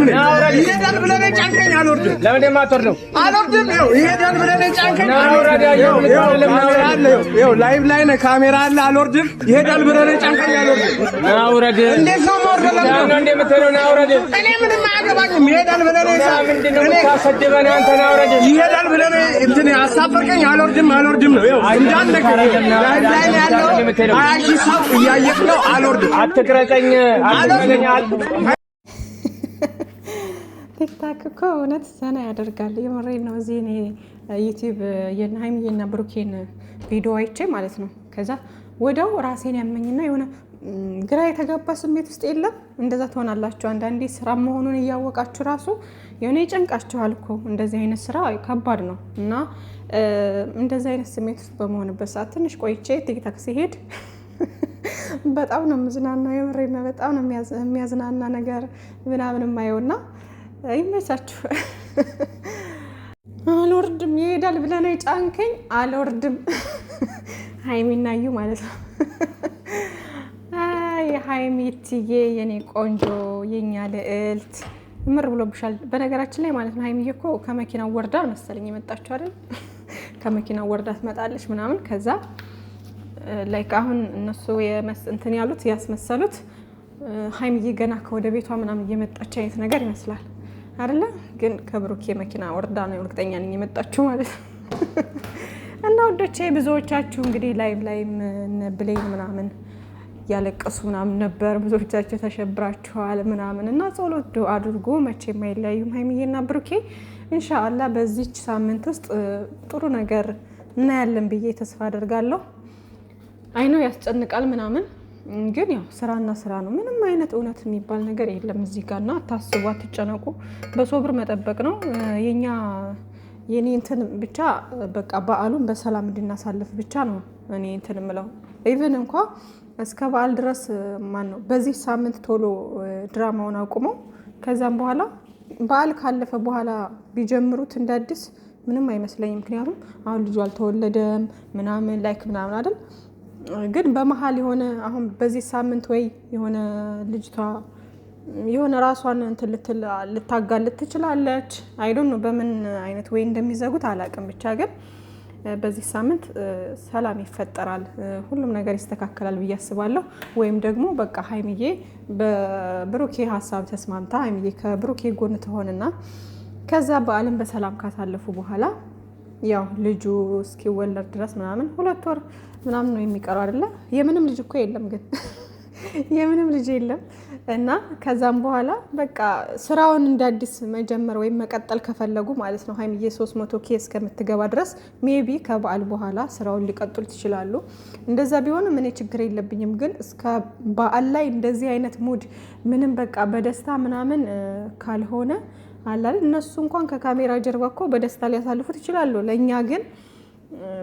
ይሄዳል ብለህ ጫንከኝ አልወርድም። ለምን የማትወርደው? አልወርድም። ይሄዳል ብለህ ጫንከኝ ላይቭ ላይ ነህ፣ ካሜራ አለ። አልወርድም። ይሄዳል ብለህ ጫንከኝ አልወርድም። አውረድ። እንዴት ነው ማውረድ? ለምን እንደ የምትለው ነው? አውረድ። እኔ ምንም አያገባኝም። ይሄዳል ብለህ ምንድን ነው የምታሰድበን አንተ? ነው አውረድ። ይሄዳል ብለህ እንትን አሳፈርከኝ። አልወርድም አልወርድም ነው እንዳልነህ ላይቭ ላይ ነው ያለው። አያሺ ሰው እያየህ ነው። አልወርድም። አትቅረጸኝ አትቅረጸኝ። ቲክታክ እኮ እውነት ዘና ያደርጋል። የምሬን ነው። እዚህ እኔ ዩቲዩብ የሀይሚዬና ብሩኬን ቪዲዮ አይቼ ማለት ነው። ከዛ ወዲያው ራሴን ያመኝና የሆነ ግራ የተጋባ ስሜት ውስጥ የለም። እንደዛ ትሆናላችሁ አንዳንዴ ስራ መሆኑን እያወቃችሁ ራሱ የሆነ ይጨንቃችኋል እኮ። እንደዚህ አይነት ስራ ከባድ ነው እና እንደዚህ አይነት ስሜት ውስጥ በመሆንበት ሰዓት ትንሽ ቆይቼ ቲክታክ ሲሄድ በጣም ነው የምዝናናው። የምሬን ነው። በጣም ነው የሚያዝናና ነገር ምናምን የማየውና ይመቻችሁ። አልወርድም። ይሄዳል ብለህ ነው ጫንከኝ። አልወርድም። ሀይሚናዩ ማለት ነው። አይ ሀይሚትዬ የኔ ቆንጆ የኛ ልዕልት ምር ብሎብሻል። በነገራችን ላይ ማለት ነው ሀይሚዬ እኮ ከመኪናው ወርዳ መሰለኝ የመጣችው አይደል? ከመኪናው ወርዳ ትመጣለች ምናምን። ከዛ ላይክ አሁን እነሱ እንትን ያሉት ያስመሰሉት ሀይሚዬ ገና ከወደ ቤቷ ምናምን እየመጣች አይነት ነገር ይመስላል አይደለ? ግን ከብሩኬ መኪና ወርዳ ነው እርግጠኛ ነኝ የመጣችው ማለት ነው። እና ወዶቼ ብዙዎቻችሁ እንግዲህ ላይቭ ላይም ብሌን ምናምን ያለቀሱ ምናምን ነበር። ብዙዎቻችሁ ተሸብራችኋል ምናምን እና ጸሎት አድርጎ መቼም አይለያዩም ሀይሚዬና ብሩኬ። ኢንሻአላህ በዚች ሳምንት ውስጥ ጥሩ ነገር እናያለን ብዬ ተስፋ አደርጋለሁ። አይነው ያስጨንቃል ምናምን፣ ግን ያው ስራና ስራ ነው። ምንም አይነት እውነት የሚባል ነገር የለም እዚህ ጋር እና አታስቡ፣ አትጨነቁ። በሶብር መጠበቅ ነው የኔ እንትን ብቻ በቃ በዓሉን በሰላም እንድናሳልፍ ብቻ ነው እኔ እንትን ምለው። ኢቭን እንኳ እስከ በዓል ድረስ ማን ነው በዚህ ሳምንት ቶሎ ድራማውን አቁመው ከዛም በኋላ በዓል ካለፈ በኋላ ቢጀምሩት እንደ አዲስ ምንም አይመስለኝም። ምክንያቱም አሁን ልጁ አልተወለደም ምናምን ላይክ ምናምን አይደል? ግን በመሀል የሆነ አሁን በዚህ ሳምንት ወይ የሆነ ልጅቷ የሆነ ራሷን እንትን ልታጋልጥ ትችላለች። አይዶን ነው በምን አይነት ወይ እንደሚዘጉት አላውቅም። ብቻ ግን በዚህ ሳምንት ሰላም ይፈጠራል፣ ሁሉም ነገር ይስተካከላል ብዬ አስባለሁ። ወይም ደግሞ በቃ ሀይሚዬ በብሩኬ ሀሳብ ተስማምታ ሀይሚዬ ከብሩኬ ጎን ትሆንና ከዛ በዓልን በሰላም ካሳለፉ በኋላ ያው ልጁ እስኪወለድ ድረስ ምናምን 2 ወር ምናምን ነው የሚቀረው አይደለ? የምንም ልጅ እኮ የለም ግን የምንም ልጅ የለም። እና ከዛም በኋላ በቃ ስራውን እንደ አዲስ መጀመር ወይም መቀጠል ከፈለጉ ማለት ነው ሀይሚዬ 300K እስከምትገባ ድረስ ሜቢ ከበዓል በኋላ ስራውን ሊቀጥሉ ይችላሉ። እንደዛ ቢሆንም እኔ ችግር የለብኝም። ግን እስከ በዓል ላይ እንደዚህ አይነት ሙድ ምንም በቃ በደስታ ምናምን ካልሆነ አላል እነሱ እንኳን ከካሜራ ጀርባ እኮ በደስታ ሊያሳልፉት ይችላሉ። ለእኛ ግን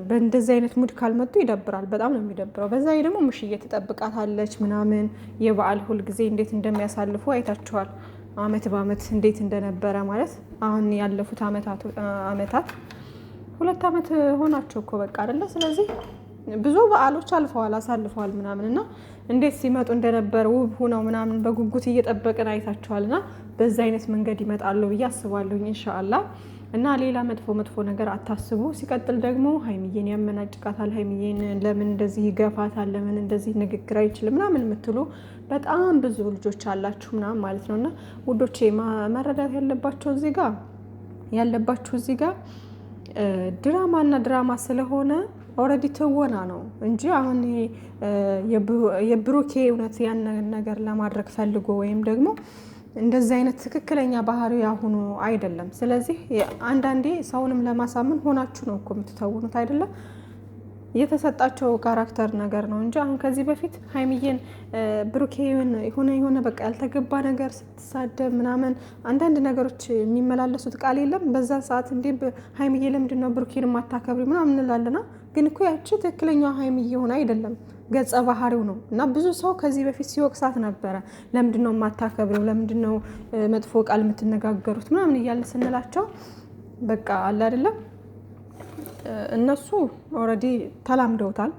በእንደዚህ አይነት ሙድ ካልመጡ ይደብራል። በጣም ነው የሚደብረው። በዛ ላይ ደግሞ ምሽዬ ትጠብቃታለች ምናምን። የበዓል ሁል ጊዜ እንዴት እንደሚያሳልፉ አይታችኋል። አመት በአመት እንዴት እንደነበረ ማለት አሁን ያለፉት አመታት 2 አመት ሆናቸው እኮ በቃ አይደለ? ስለዚህ ብዙ በዓሎች አሳልፈዋል ምናምን እና እንዴት ሲመጡ እንደነበር ውብ ሆነው ምናምን በጉጉት እየጠበቅን አይታችኋልና በዛ አይነት መንገድ ይመጣሉ ብዬ አስባለሁ ኢንሻአላህ። እና ሌላ መጥፎ ነገር አታስቡ። ሲቀጥል ደግሞ ሀይሚዬን ያመናጭቃታል፣ ሀይሚዬን ለምን እንደዚህ ይገፋታል፣ ለምን እንደዚህ ንግግር አይችልም ምናምን የምትሉ በጣም ብዙ ልጆች አላችሁ ምናምን ማለት ነውና ውዶቼ መረዳት ያለባችሁ እዚህ ጋር ድራማ ስለሆነ ኦልሬዲ ትወና ነው እንጂ አሁን የብሩኬ እውነት ያን ነገር ለማድረግ ፈልጎ ወይም ደግሞ እንደዚህ አይነት ትክክለኛ ባህሪ ያሁኑ አይደለም። ስለዚህ አንዳንዴ ሰውንም ለማሳመን ሆናችሁ ነው እኮ የምትተውኑት አይደለም? የተሰጣቸው ካራክተር ነገር ነው እንጂ አሁን ከዚህ በፊት ሀይሚዬን ብሩኬ የሆነ በቃ ያልተገባ ነገር ስትሳደብ ምናምን አንዳንድ ነገሮች የሚመላለሱት ቃል የለም። በዛ ሰዓት እንዴ ሀይሚዬ ለምንድን ነው ብሩኬን ማታከብሪ ምናምን እንላለና፣ ግን እኮ ያቺ ትክክለኛዋ ሀይሚዬ ሆነ አይደለም ገጸ ባህሪው ነው። እና ብዙ ሰው ከዚህ በፊት ሲወቅሳት ነበረ። ለምንድን ነው የማታከብሪው? ለምንድን ነው መጥፎ ቃል የምትነጋገሩት? ምናምን እያለ ስንላቸው በቃ አለ አይደለም እነሱ ኦልሬዲ ተላምደውታል።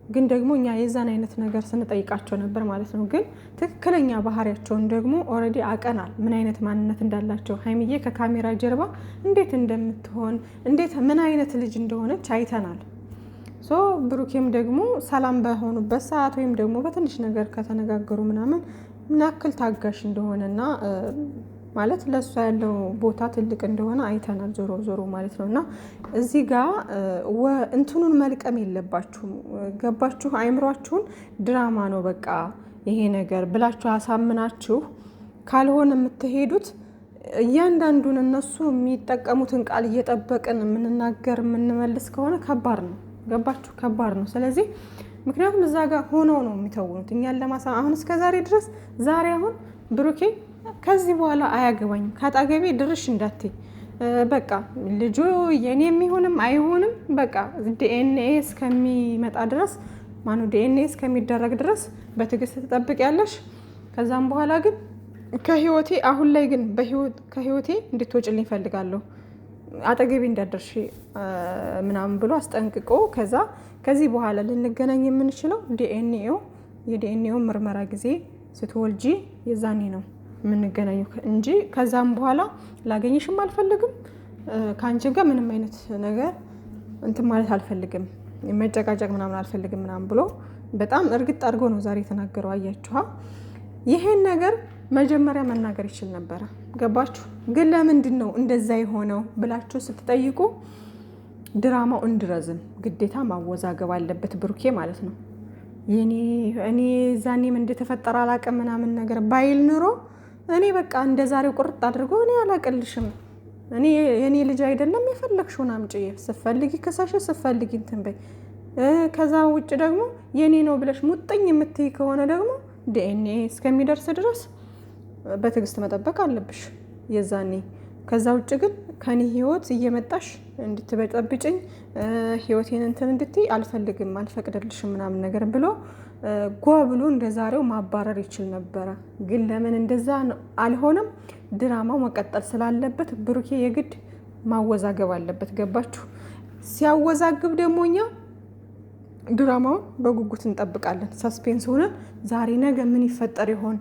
ግን ደግሞ እኛ የዛን አይነት ነገር ስንጠይቃቸው ነበር ማለት ነው። ግን ትክክለኛ ባህሪያቸውን ደግሞ ኦልሬዲ አቀናል፣ ምን አይነት ማንነት እንዳላቸው። ሀይሚዬ ከካሜራ ጀርባ እንዴት እንደምትሆን እንዴት ምን አይነት ልጅ እንደሆነች አይተናል። ሶ ብሩኬም ደግሞ ሰላም በሆኑበት ሰዓት ወይም ደግሞ በትንሽ ነገር ከተነጋገሩ ምናምን ምን ያክል ታጋሽ እንደሆነና ማለት ለእሷ ያለው ቦታ ትልቅ እንደሆነ አይተናል። ዞሮ ዞሮ ማለት ነው። እና እዚህ ጋር እንትኑን መልቀም የለባችሁም። ገባችሁ? አይምሯችሁን ድራማ ነው በቃ ይሄ ነገር ብላችሁ አሳምናችሁ ካልሆነ የምትሄዱት እያንዳንዱን እነሱ የሚጠቀሙትን ቃል እየጠበቅን የምንናገር የምንመልስ ከሆነ ከባድ ነው። ገባችሁ? ከባድ ነው። ስለዚህ ምክንያቱም እዛ ጋር ሆነው ነው የሚተውኑት እኛን አሁን እስከ ዛሬ ድረስ አሁን ብሩኬ ከዚህ በኋላ አያገባኝም ከአጠገቤ ድርሽ እንዳትይ በቃ ልጁ የኔ የሚሆንም አይሆንም በቃ ዲኤንኤ እስከሚመጣ ድረስ ዲኤንኤ እስከሚደረግ ድረስ በትዕግስት ትጠብቂያለሽ። ከዛም በኋላ ግን ከህይወቴ አሁን ላይ ግን ከህይወቴ እንድትወጪልኝ እፈልጋለሁ፣ አጠገቤ እንዳደርሽ ምናምን ብሎ አስጠንቅቆ ከዚህ በኋላ ልንገናኝ የምንችለው የዲኤንኤው ምርመራ ጊዜ ስትወልጂ የዛኔ ነው የምንገናኘው እንጂ ከዛም በኋላ ላገኝሽም አልፈልግም፣ ከአንቺ ጋር ምንም አይነት ነገር እንትን ማለት አልፈልግም፣ መጨቃጨቅ ምናምን አልፈልግም ምናምን ብሎ በጣም እርግጥ አድርጎ ነው ዛሬ የተናገረው። አያችኋ? ይሄን ነገር መጀመሪያ መናገር ይችል ነበረ። ገባችሁ? ግን ለምንድን ነው እንደዛ የሆነው ብላችሁ ስትጠይቁ ድራማው እንድረዝም ግዴታ ማወዛገብ አለበት ብሩኬ ማለት ነው። እኔ ዛኔም እንደተፈጠረ አላቅም ምናምን ነገር ባይል ኑሮ እኔ በቃ እንደ ዛሬው ቁርጥ አድርጎ እኔ አላቅልሽም፣ እኔ የኔ ልጅ አይደለም የፈለግሽውን አምጪ፣ ስፈልጊ ከሳሽ ስፈልጊ እንትን በይ፣ ከዛ ውጭ ደግሞ የኔ ነው ብለሽ ሙጥኝ የምትይ ከሆነ ደግሞ ዲኤንኤ እስከሚደርስ ድረስ በትዕግስት መጠበቅ አለብሽ የዛኔ። ከዛ ውጭ ግን ከኔ ህይወት እየመጣሽ እንድትበጠብጭኝ ህይወቴን እንትን እንድትይ አልፈልግም፣ አልፈቅድልሽም ምናምን ነገር ብሎ ብሎ እንደዛሬው ማባረር ይችል ነበረ። ግን ለምን እንደዛ አልሆነም? ድራማው መቀጠል ስላለበት ብሩኬ የግድ ማወዛገብ አለበት። ገባችሁ? ሲያወዛግብ ደግሞ እኛ ድራማውን በጉጉት እንጠብቃለን። ሰስፔንስ ሆነን ዛሬ ነገ ምን ይፈጠር ይሆን፣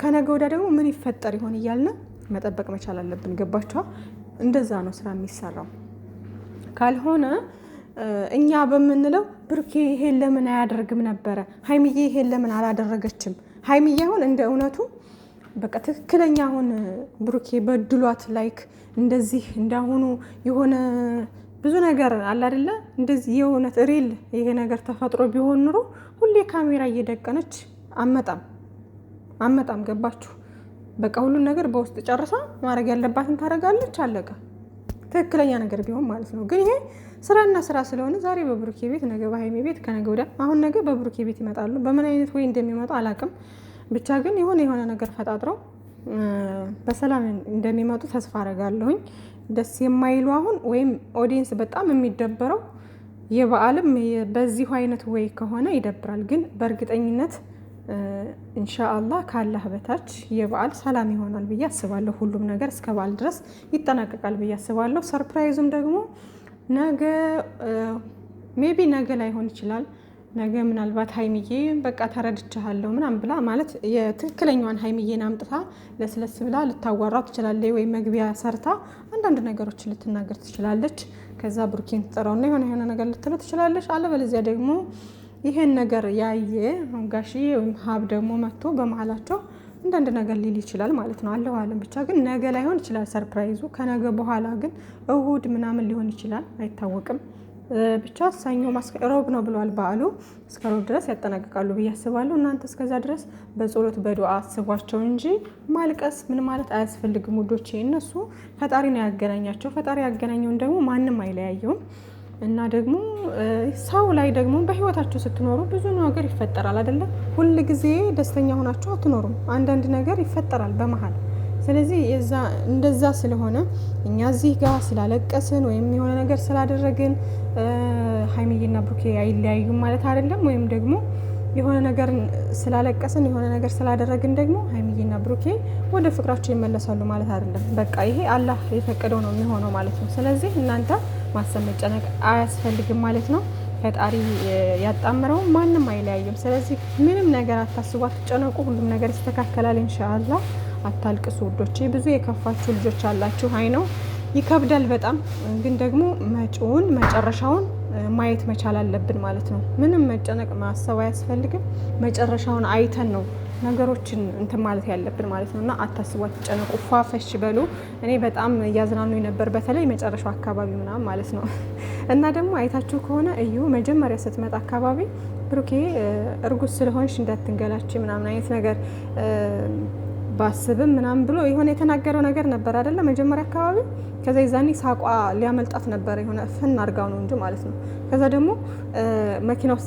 ከነገ ወዲያ ደግሞ ምን ይፈጠር ይሆን እያልን መጠበቅ መቻል አለብን። ገባችኋ? እንደዛ ነው ስራ የሚሰራው። ካልሆነ እኛ በምንለው ብሩኬ ይሄን ለምን አያደርግም ነበረ፣ ሀይሚዬ ይሄን ለምን አላደረገችም፣ ሀይሚዬ አሁን እንደ እውነቱ በቃ ትክክለኛ አሁን ብሩኬ በድሏት ላይክ እንደዚህ እንዳሁኑ የሆነ ብዙ ነገር አለ አይደለ? እንደዚህ የእውነት ሪል ይሄ ነገር ተፈጥሮ ቢሆን ኑሮ ሁሌ ካሜራ እየደቀነች አመጣም። ገባችሁ? በቃ ሁሉን ነገር በውስጥ ጨርሳ ማድረግ ያለባትን ታደርጋለች። አለቀ። ትክክለኛ ነገር ቢሆን ማለት ነው። ግን ይሄ ስራና ስራ ስለሆነ ዛሬ በብሩኬ ቤት፣ ነገ በሀይሚ ቤት፣ ከነገ ወዲያ አሁን ነገ በብሩኬ ቤት ይመጣሉ። በምን አይነት ወይ እንደሚመጡ አላውቅም። ብቻ ግን የሆነ ነገር ፈጣጥረው በሰላም እንደሚመጡ ተስፋ አደርጋለሁኝ። ደስ የማይሉ አሁን ወይም ኦዲየንስ በጣም የሚደበረው የበዓልም በዚሁ አይነት ወይ ከሆነ ይደብራል። ግን በእርግጠኝነት ኢንሻአላህ ካላህ በታች የበዓል ሰላም ይሆናል ብዬ አስባለሁ። ሁሉም ነገር እስከ በዓል ድረስ ይጠናቀቃል ብዬ አስባለሁ። ሰርፕራይዙም ደግሞ ነገ ሜቢ ነገ ላይሆን ይችላል። ነገ ምናልባት ሀይሚዬ በቃ ተረድቻለሁ ምናምን ብላ ማለት የትክክለኛዋን ሀይሚዬን አምጥታ ለስለስ ብላ ልታዋራ ትችላለች። ወይም መግቢያ ሰርታ አንዳንድ ነገሮችን ልትናገር ትችላለች። ከዛ ብሩኬን ትጠራውና የሆነ ነገር ልትለው ትችላለች። አለበለዚያ ደግሞ ይሄን ነገር ያየ ጋሽዬ ወይም ሀብ ደግሞ መጥቶ በመሀላቸው አንዳንድ ነገር ሊል ይችላል ማለት ነው። አለው አለም ብቻ ግን ነገ ላይሆን ይችላል ሰርፕራይዙ። ከነገ በኋላ ግን እሁድ ምናምን ሊሆን ይችላል፣ አይታወቅም። ብቻ ሰኞ ሮብ ነው ብለዋል በዓሉ። እስከ ሮብ ድረስ ያጠናቅቃሉ ብዬ አስባለሁ። እናንተ እስከዛ ድረስ በጸሎት በዱዓ አስቧቸው እንጂ ማልቀስ ምን ማለት አያስፈልግም ውዶቼ። እነሱ ፈጣሪ ነው ያገናኛቸው። ፈጣሪ ያገናኘውን ደግሞ ማንም አይለያየውም። እና ደግሞ ሰው ላይ ደግሞ በህይወታችሁ ስትኖሩ ብዙ ነገር ይፈጠራል አይደለም? ሁል ጊዜ ደስተኛ ሆናችሁ አትኖሩም። አንዳንድ ነገር ይፈጠራል በመሀል። ስለዚህ እንደዛ ስለሆነ እኛ እዚህ ጋር ስላለቀስን ወይም የሆነ ነገር ስላደረግን ሀይሚዬና ብሩኬ አይለያዩም ማለት አይደለም። ወይም ደግሞ የሆነ ነገር ስላለቀስን የሆነ ነገር ስላደረግን ደግሞ ሀይሚዬና ብሩኬ ወደ ፍቅራቸው ይመለሳሉ ማለት አይደለም። በቃ ይሄ አላህ የፈቀደው ነው የሚሆነው ማለት ነው። ስለዚህ እናንተ ማሰብ መጨነቅ አያስፈልግም ማለት ነው። ፈጣሪ ያጣምረው ማንም አይለያየም። ስለዚህ ምንም ነገር አታስቡ፣ አትጨነቁ። ሁሉም ነገር ይስተካከላል ኢንሻአላህ። አታልቅሱ ውዶቼ። ብዙ የከፋችሁ ልጆች አላችሁ። አይ ነው ይከብዳል በጣም ግን ደግሞ መጪውን መጨረሻውን ማየት መቻል አለብን ማለት ነው። ምንም መጨነቅ ማሰብ አያስፈልግም። መጨረሻውን አይተን ነው ነገሮችን እንትን ማለት ያለብን ማለት ነው። እና አታስቡ፣ አትጨነቁ፣ ፏፈሽ በሉ። እኔ በጣም እያዝናኑኝ ነበር፣ በተለይ መጨረሻው አካባቢ ምናምን ማለት ነው። እና ደግሞ አይታችሁ ከሆነ እዩ መጀመሪያ ስትመጣ አካባቢ ብሩኬ እርጉዝ ስለሆንሽ እንዳትንገላች ምናምን አይነት ነገር ባስብም ምናምን ብሎ የሆነ የተናገረው ነገር ነበር አይደለ መጀመሪያ አካባቢ። ከዛ ይዛኔ ሳቋ ሊያመልጣት ነበር የሆነ ፍን አርጋው ነው እንጂ ማለት ነው። ከዛ ደግሞ መኪናው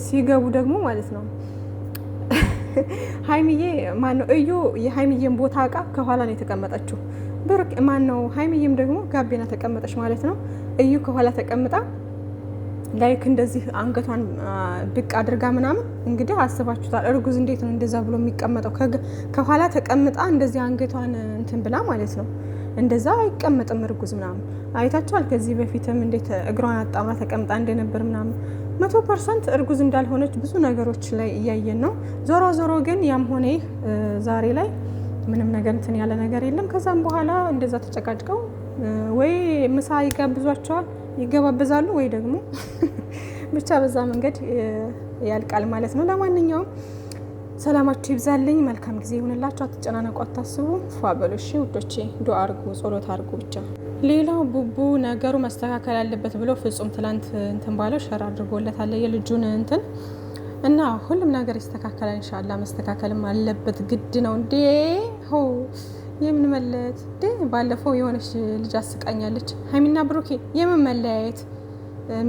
ሲገቡ ደግሞ ማለት ነው ሀይሚዬ ማነው እዩ የሀይሚዬን ቦታ አቃ ከኋላ ነው የተቀመጠችው። ብሩክ ማነው ሀይሚዬም ደግሞ ጋቢና ተቀመጠች ማለት ነው። እዩ ከኋላ ተቀምጣ ላይክ እንደዚህ አንገቷን ብቅ አድርጋ ምናምን እንግዲህ አስባችሁታል። እርጉዝ እንዴት ነው እንደዛ ብሎ የሚቀመጠው? ከኋላ ተቀምጣ እንደዚህ አንገቷን እንትን ብላ ማለት ነው። እንደዛ አይቀመጥም እርጉዝ ምናምን። አይታችኋል ከዚህ በፊትም እንዴት እግሯን አጣምራ ተቀምጣ እንደነበር ምናምን። 100% እርጉዝ እንዳልሆነች ብዙ ነገሮች ላይ እያየን ነው። ዞሮ ዞሮ ግን ያም ሆነ ይህ ዛሬ ላይ ምንም ነገር እንትን ያለ ነገር የለም። ከዛም በኋላ እንደዛ ተጨቃጭቀው ወይ ምሳ ይጋብዟቸዋል ይገባበዛሉ ወይ ደግሞ ብቻ በዛ መንገድ ያልቃል ማለት ነው። ለማንኛውም ሰላማችሁ ይብዛልኝ፣ መልካም ጊዜ ይሁንላችሁ። አትጨናነቁ፣ አታስቡ፣ ፏበሉ እሺ ውዶቼ። ዱአ አርጉ፣ ጸሎት አርጉ ብቻ። ሌላው ቡቡ ነገሩ መስተካከል አለበት ብሎ ፍጹም ትላንት እንትን ባለው ሸር አድርጎለታል የልጁን እንትን እና ሁሉም ነገር ይስተካከላል ኢንሻአላህ። መስተካከልም አለበት ግድ ነው እንዴ ሆ የምን መለያየት እንዴ? ባለፈው የሆነች ልጅ አስቃኛለች። ሀይሚና ብሩኬ የምን መለያየት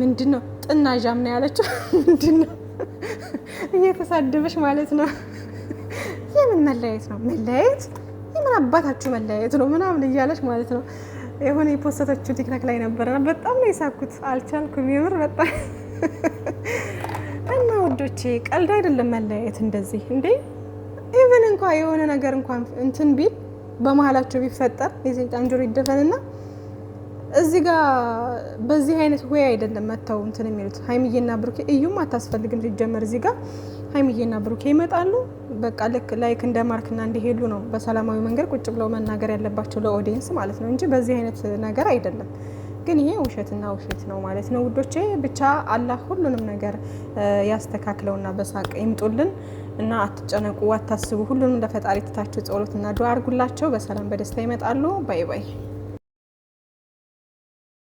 ምንድነው? ጥናዣም ነው ያለችው። ምንድነው እየተሳደበች ማለት ነው። የምን መለያየት ነው? መለያየት የምን አባታችሁ መለያየት ነው ምናምን እያለች ማለት ነው። የሆነ የፖስተቶቹ ቲክታክ ላይ ነበረ። በጣም ነው የሳኩት፣ አልቻልኩም የምር በጣም እና ውዶቼ ቀልድ አይደለም መለያየት እንደዚህ እንዴ። ኢቭን እንኳን የሆነ ነገር እንኳን እንትን ቢል በመሀላቸው ቢፈጠር የሰይጣን ጆሮ ይደፈንና እዚህ ጋር በዚህ አይነት ወይ አይደለም መተው እንትን የሚሉት ሀይሚዬና ብሩኬ። እዩም አታስፈልግም ሲጀመር። እዚህ ጋር ሀይሚዬና ብሩኬ ይመጣሉ በቃ ልክ ላይክ እንደ ማርክና እንዲሄዱ ነው በሰላማዊ መንገድ ቁጭ ብለው መናገር ያለባቸው ለኦዲየንስ ማለት ነው እንጂ በዚህ አይነት ነገር አይደለም። ግን ይሄ ውሸትና ውሸት ነው ማለት ነው ውዶቼ። ብቻ አላህ ሁሉንም ነገር ያስተካክለውና በሳቅ ይምጡልን እና አትጨነቁ፣ አታስቡ። ሁሉንም ለፈጣሪ ትታችሁ ጸሎትና ዱአ አድርጉላቸው። በሰላም በደስታ ይመጣሉ። ባይ ባይ።